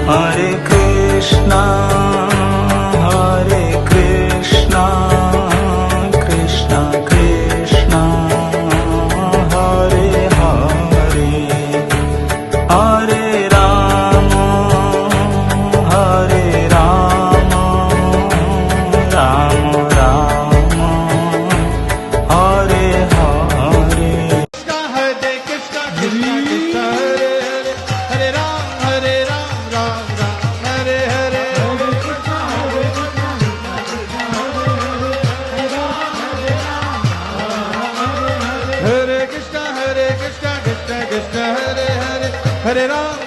Hare Krishna, Krishna Krishna, Hare Hare, Hare Rama, Rama Rama, Hare Hare. Hare Krishna, Krishna Krishna, Hare Hare, Hare Ram, Ram Ram, Hare Hare. Hare Krishna, Krishna Krishna, Hare Hare, Hare Ram.